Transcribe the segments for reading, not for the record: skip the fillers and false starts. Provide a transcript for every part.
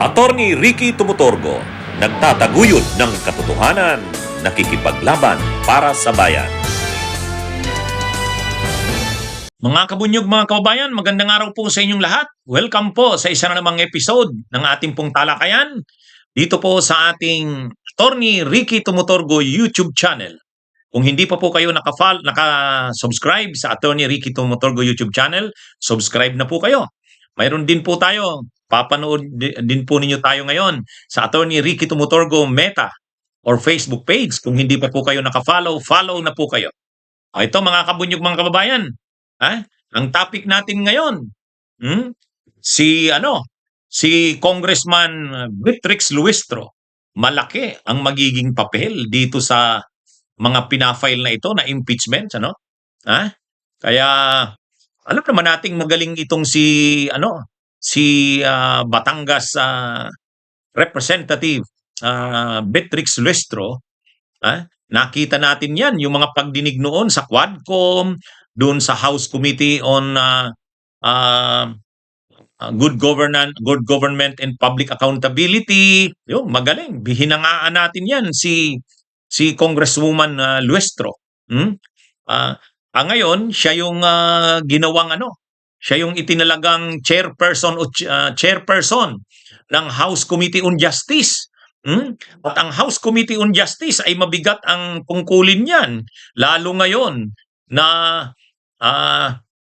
Attorney Ricky Tumutorgo, nagtataguyod ng katotohanan, nakikipaglaban para sa bayan. Mga kabunyog, mga kababayan, magandang araw po sa inyong lahat. Welcome po sa isa na namang episode ng ating pong talakayan dito po sa ating Attorney Ricky Tumutorgo YouTube channel. Kung hindi pa po kayo naka-subscribe sa Attorney Ricky Tumutorgo YouTube channel, subscribe na po kayo. Mayroon din po tayo, papanood din po ninyo tayo ngayon sa Attorney Ricky Tumutorgo Meta or Facebook page. Kung hindi pa po kayo naka-follow, follow na po kayo. Ito mga kabunyog, mga kababayan, ang topic natin ngayon, si Congressman Beatrix Luistro. Malaki ang magiging papel dito sa mga pinafile na ito na impeachment, Kaya alam naman nating magaling itong si Batangas Representative Beatrix Luistro. Nakita natin yan, yung mga pagdinig noon sa Quadcom, doon sa House Committee on Good Government and Public Accountability. Yung magaling, hinangaan natin yan si Congresswoman Luistro. Ngayon, siya yung siya yung itinalagang chairperson ng House Committee on Justice. At ang House Committee on Justice ay mabigat ang tungkulin niyan, lalo ngayon na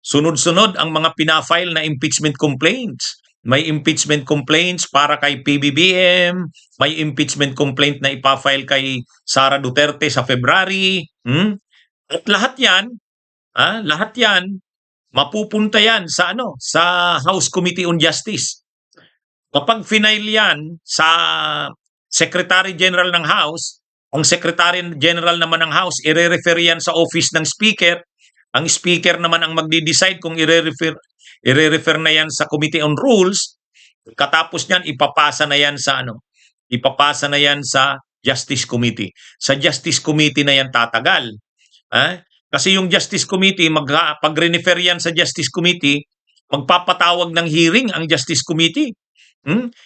sunod-sunod ang mga pinafile na impeachment complaints. May impeachment complaints para kay PBBM, may impeachment complaint na ipafile kay Sara Duterte sa February. At lahat yan mapupunta yan sa sa House Committee on Justice. Kapag final yan sa Secretary General ng House, ang Secretary General naman ng House, i-refer yan sa office ng Speaker. Ang Speaker naman ang magde-decide kung i-refer na yan sa Committee on Rules. Katapos niyan, ipapasa na yan sa Justice Committee. Sa Justice Committee na yan tatagal. Kasi yung Justice Committee, pag-refer yan sa Justice Committee, magpapatawag ng hearing ang Justice Committee.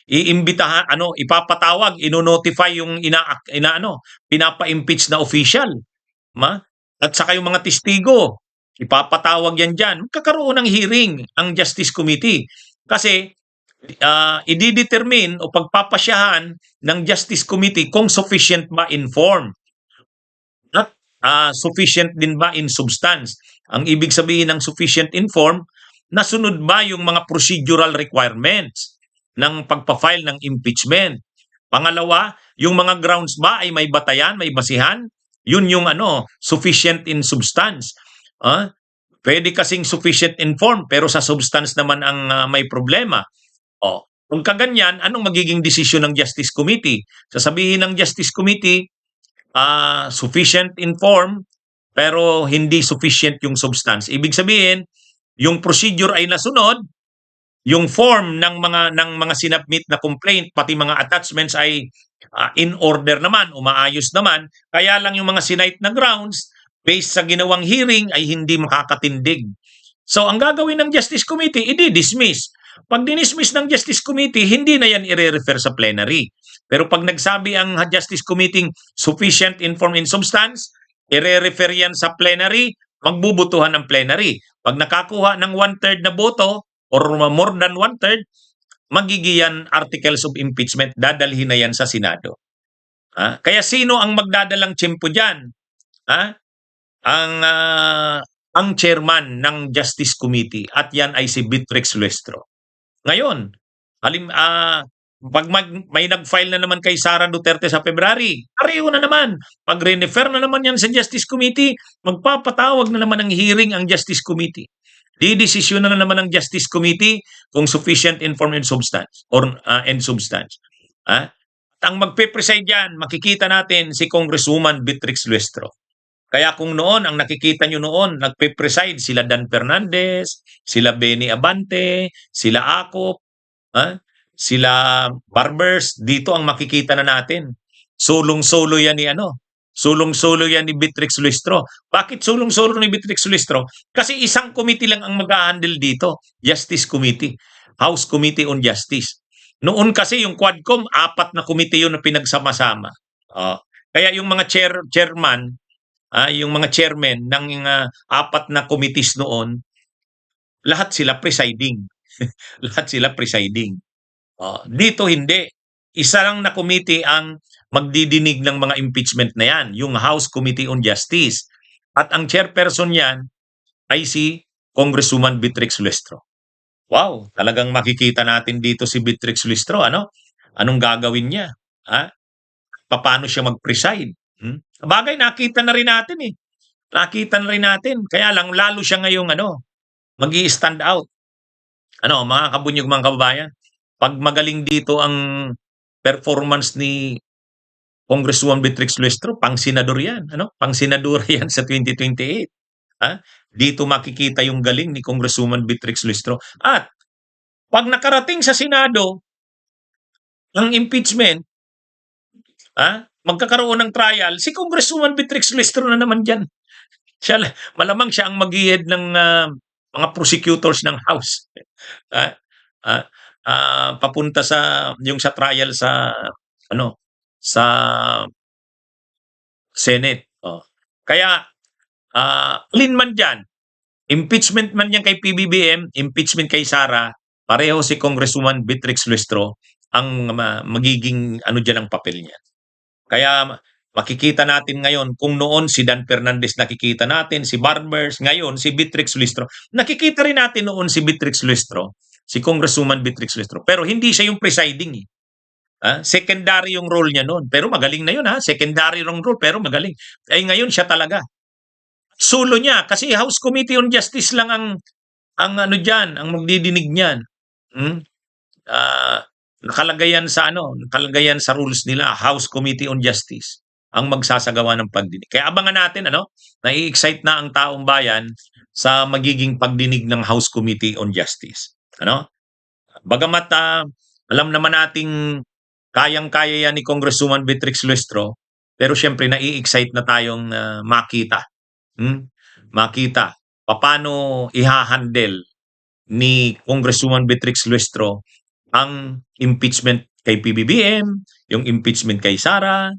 Iimbitahan, ipapatawag, ino-notify yung pinapa-impeach na official. At saka yung mga testigo, ipapatawag yan dyan. Magkakaroon ng hearing ang Justice Committee. Kasi i-determine o pagpapasyahan ng Justice Committee kung sufficient ba in form at sufficient din ba in substance. Ang ibig sabihin ng sufficient in form, nasunod ba yung mga procedural requirements ng pagpa-file ng impeachment. Pangalawa, yung mga grounds ba ay may batayan, may basihan? Yun yung sufficient in substance. Pwede kasing sufficient in form pero sa substance naman ang may problema. Kung kaganyan, anong magiging desisyon ng Justice Committee? Sasabihin ng Justice Committee, sufficient in form pero hindi sufficient yung substance. Ibig sabihin, yung procedure ay nasunod, yung form ng mga sinubmit na complaint pati mga attachments ay in order naman, umaayos naman, kaya lang yung mga sinite na grounds based sa ginawang hearing ay hindi makakatindig. So ang gagawin ng Justice Committee, i-dismiss. Pag dinismiss ng Justice Committee, hindi na yan i-refer sa plenary. Pero pag nagsabi ang Justice Committee sufficient in form in substance, i-refer yan sa plenary, magbubutuhan ng plenary. Pag nakakuha ng 1/3 na boto, or more than 1/3, magigiyan articles of impeachment, dadalhin na yan sa Senado. Kaya sino ang magdadalang tiyempo dyan? Ang chairman ng Justice Committee, at yan ay si Beatrix Luistro. Ngayon, pag may nag-file na naman kay Sara Duterte sa February, pareho na naman. Pag refer na naman yan sa Justice Committee, magpapatawag na naman ng hearing ang Justice Committee. Didesisyon na naman ng Justice Committee kung sufficient in form and substance or and substance. At ang magpe-preside diyan, makikita natin si Congresswoman Beatrix Luistro. Kaya kung noon, ang nakikita nyo noon, nagpe-preside sila Dan Fernandez, sila Benny Abante, sila Akop, sila Barbers, dito ang makikita na natin. Sulong-solo yan ni Sulong-solo yan ni Beatrix Luistro. Bakit sulong-solo ni Beatrix Luistro? Kasi isang committee lang ang mag-handle dito, Justice Committee, House Committee on Justice. Noon kasi yung Quadcom, 4 na komite yun na pinagsama-sama. Kaya yung mga chairman, yung mga chairman ng 4 na committees noon, lahat sila presiding. Lahat sila presiding. Dito hindi. Isa lang na committee ang magdidinig ng mga impeachment na yan, yung House Committee on Justice. At ang chairperson yan ay si Congresswoman Beatrix Lustro. Wow, talagang makikita natin dito si Beatrix Lustro, ano? Anong gagawin niya? Ha? Paano siya mag-preside? Bagay, nakita na rin natin eh. Nakita na rin natin. Kaya lang, lalo siya ngayong mag-i-stand out. Mga kabunyog, mga kababayan, pag magaling dito ang performance ni Congresswoman Beatrix Lustro, pang-senador yan. Pang-senador yan sa 2028. Dito makikita yung galing ni Congresswoman Beatrix Lustro. At pag nakarating sa Senado, ang impeachment, magkakaroon ng trial, si Congresswoman Beatrix Lustro na naman dyan. Malamang siya ang mag-i-head ng mga prosecutors ng House. Papunta sa trial sa sa Senate. Kaya alin man diyan, impeachment man yan kay PBBM, impeachment kay Sara, pareho si Congresswoman Beatrix Lustro ang magiging diyan ang papel niya. Kaya makikita natin ngayon kung noon si Dan Fernandez nakikita natin, si Barbers, ngayon si Beatrix Lustro. Nakikita rin natin noon si Beatrix Lustro, si Congresswoman Beatrix Lustro. Pero hindi siya yung presiding eh. Secondary yung role niya noon. Pero magaling na yun secondary yung role pero magaling. Ay ngayon siya talaga. Solo niya kasi House Committee on Justice lang ang diyan, ang magdidinig niyan. Nakalagay yan sa rules nila, House Committee on Justice ang magsasagawa ng pagdinig. Kaya abangan natin nai-excite na ang taong bayan sa magiging pagdinig ng House Committee on Justice. Bagamat alam naman nating kayang-kaya yan ni Congresswoman Beatrix Lustro, pero syempre nai-excite na tayong makita. Makita paano ihahandle ni Congresswoman Beatrix Lustro ang impeachment kay PBBM, yung impeachment kay Sara,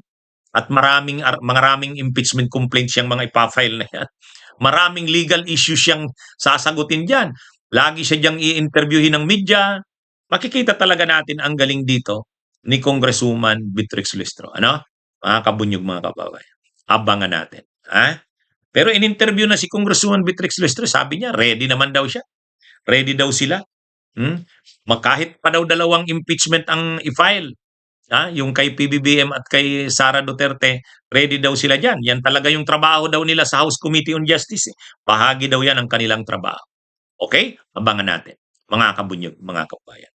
at maraming impeachment complaints siyang mga ipafile na yan. Maraming legal issues siyang sasagutin diyan. Lagi siya diyang i-interviewin ng media. Makikita talaga natin ang galing dito ni Congresswoman Beatrix Lustro. Mga kabunyog, mga kababayan. Abangan natin. Pero in-interview na si Congresswoman Beatrix Lustro, sabi niya, ready naman daw siya. Ready daw sila. Kahit pa daw 2 impeachment ang i-file, yung kay PBBM at kay Sara Duterte, ready daw sila dyan. Yan talaga yung trabaho daw nila sa House Committee on Justice. Bahagi daw yan ang kanilang trabaho. Okay? Abangan natin, mga kabunyog, mga kabayan.